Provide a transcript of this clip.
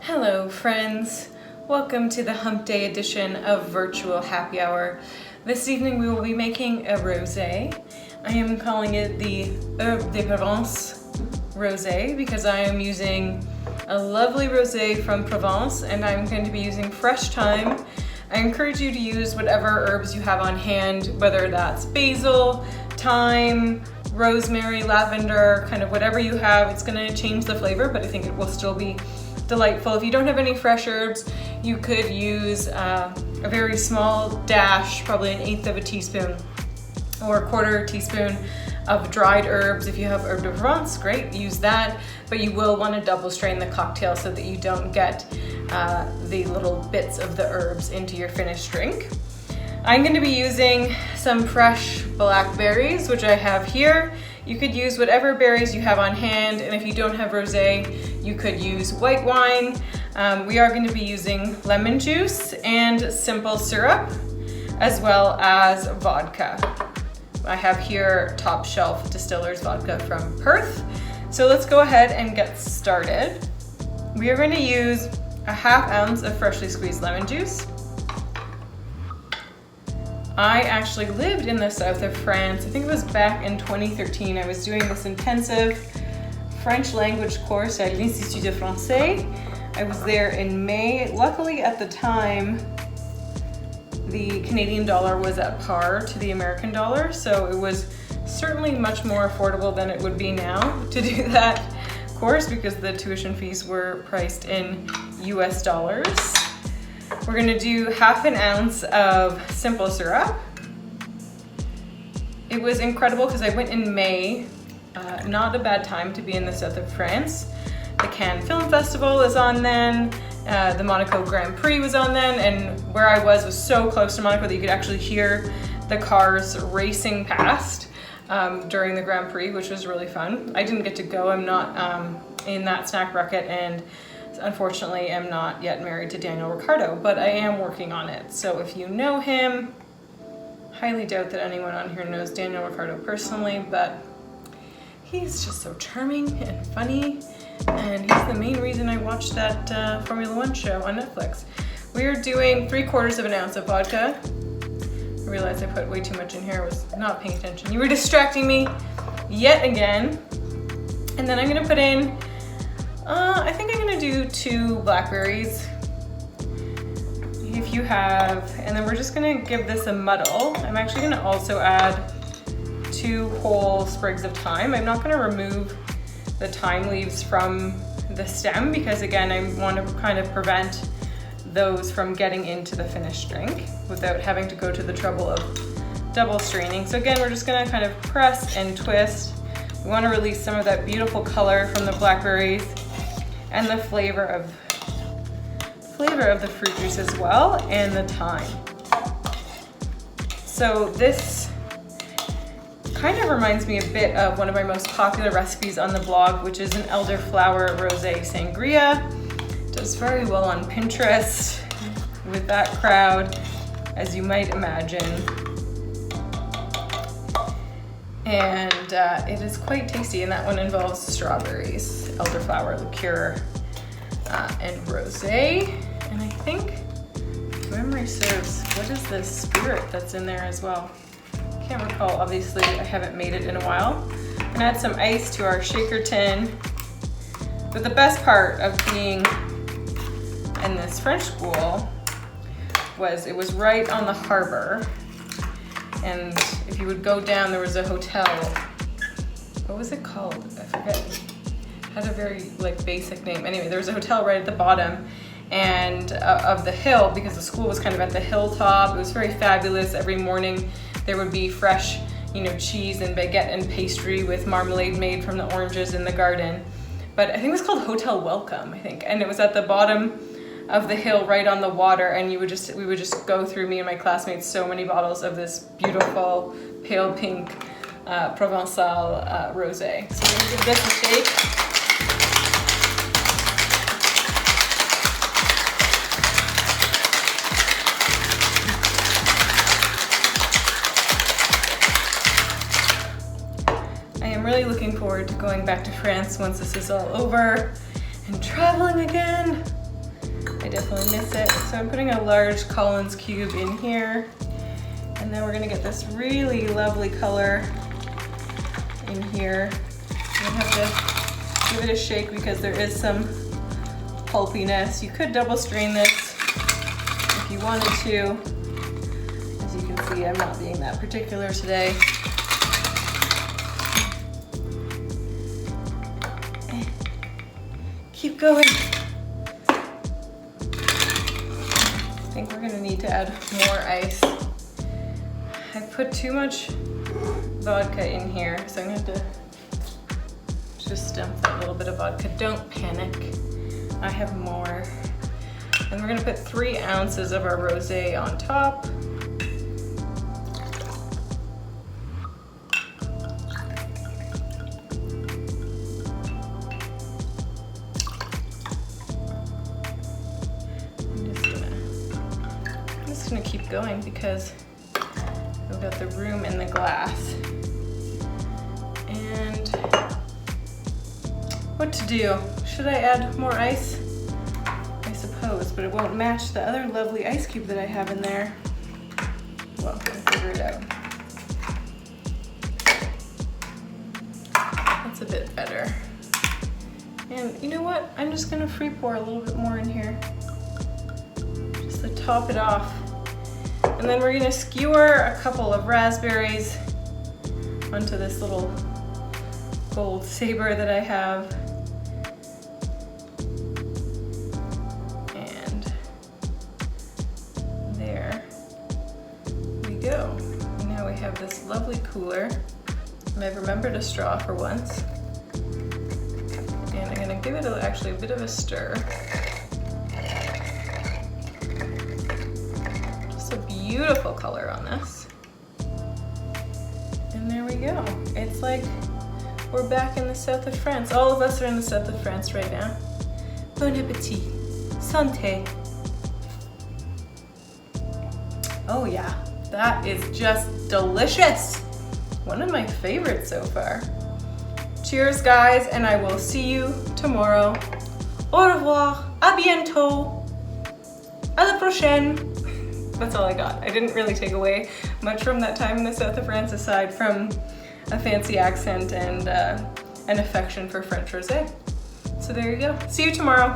Hello friends, welcome to the Hump Day edition of Virtual Happy Hour. This evening we will be making a rosé. I am calling it the Herbe de Provence Rosé because I am using a lovely rosé from Provence and I'm going to be using fresh thyme. I encourage you to use whatever herbs you have on hand, whether that's basil, thyme, rosemary, lavender, kind of whatever you have. It's going to change the flavor, but I think it will still be delightful. If you don't have any fresh herbs, you could use a very small dash, probably 1/8 of a teaspoon or 1/4 teaspoon of dried herbs. If you have herbe de Provence, great, use that, but you will want to double strain the cocktail so that you don't get the little bits of the herbs into your finished drink. I'm going to be using some fresh blackberries, which I have here. You could use whatever berries you have on hand, and if you don't have rosé, you could use white wine. We are going to be using lemon juice and simple syrup, as well as vodka. I have here top shelf distiller's vodka from Perth. So let's go ahead and get started. We are going to use a 1/2 ounce of freshly squeezed lemon juice. I actually lived in the south of France. I think it was back in 2013. I was doing this intensive French language course at l'Institut de Français. I was there in May. Luckily at the time, the Canadian dollar was at par to the American dollar, so it was certainly much more affordable than it would be now to do that course because the tuition fees were priced in US dollars. We're gonna do 1/2 ounce of simple syrup. It was incredible because I went in May, not a bad time to be in the south of France. The Cannes Film Festival is on then, the Monaco Grand Prix was on then, and where I was so close to Monaco that you could actually hear the cars racing past during the Grand Prix, which was really fun. I didn't get to go, I'm not in that snack bracket, and unfortunately I'm not yet married to Daniel Ricciardo, but I am working on it. So if you know him, highly doubt that anyone on here knows Daniel Ricciardo personally, but he's just so charming and funny, and he's the main reason I watched that Formula One show on Netflix. We are doing 3/4 of an ounce of vodka. I realized I put way too much in here, I was not paying attention. You were distracting me yet again. And then I'm gonna put in, I think I'm gonna do 2 blackberries. If you have, and then we're just gonna give this a muddle. I'm actually gonna also add 2 whole sprigs of thyme. I'm not gonna remove the thyme leaves from the stem because again, I want to kind of prevent those from getting into the finished drink without having to go to the trouble of double straining. So again, we're just gonna kind of press and twist. We wanna release some of that beautiful color from the blackberries and the flavor of the fruit juice as well, and the thyme. So this kind of reminds me a bit of one of my most popular recipes on the blog, which is an elderflower rosé sangria. Does very well on Pinterest with that crowd, as you might imagine. And it is quite tasty, and that one involves strawberries, elderflower liqueur, and rosé. And I think, if memory serves, what is this spirit that's in there as well? Can't recall, obviously I haven't made it in a while. I'm gonna add some ice to our shaker tin. But the best part of being in this French school was it was right on the harbor. And if you would go down, there was a hotel. What was it called? I forget. It had a very basic name. Anyway, there was a hotel right at the bottom and of the hill, because the school was kind of at the hilltop. It was very fabulous. Every morning there would be fresh, cheese and baguette and pastry with marmalade made from the oranges in the garden. But I think it was called Hotel Welcome, I think. And it was at the bottom of the hill right on the water, and we would just go through, me and my classmates, so many bottles of this beautiful pale pink Provençal rosé. So we're gonna give this a shake. I I'm really looking forward to going back to France once this is all over and traveling again. I definitely miss it. So I'm putting a large Collins cube in here, and then we're gonna get this really lovely color in here. I'm gonna have to give it a shake because there is some pulpiness. You could double strain this if you wanted to. As you can see, I'm not being that particular today. Keep going. I think we're gonna need to add more ice. I put too much vodka in here, so I'm gonna have to just dump that little bit of vodka. Don't panic, I have more. And we're gonna put 3 ounces of our rosé on top. I'm just gonna keep going because we've got the room in the glass. And what to do? Should I add more ice? I suppose, but it won't match the other lovely ice cube that I have in there. Well, I'll figure it out. That's a bit better. And you know what? I'm just gonna free pour a little bit more in here, just to top it off. And then we're gonna skewer a couple of raspberries onto this little gold saber that I have. And there we go. And now we have this lovely cooler. And I've remembered a straw for once. And I'm gonna give it actually a bit of a stir. Beautiful color on this. And there we go. It's like we're back in the south of France. All of us are in the south of France right now. Bon appetit. Santé. Oh yeah, that is just delicious. One of my favorites so far. Cheers guys, and I will see you tomorrow. Au revoir, à bientôt, à la prochaine. That's all I got. I didn't really take away much from that time in the south of France aside from a fancy accent and an affection for French rosé. So there you go. See you tomorrow.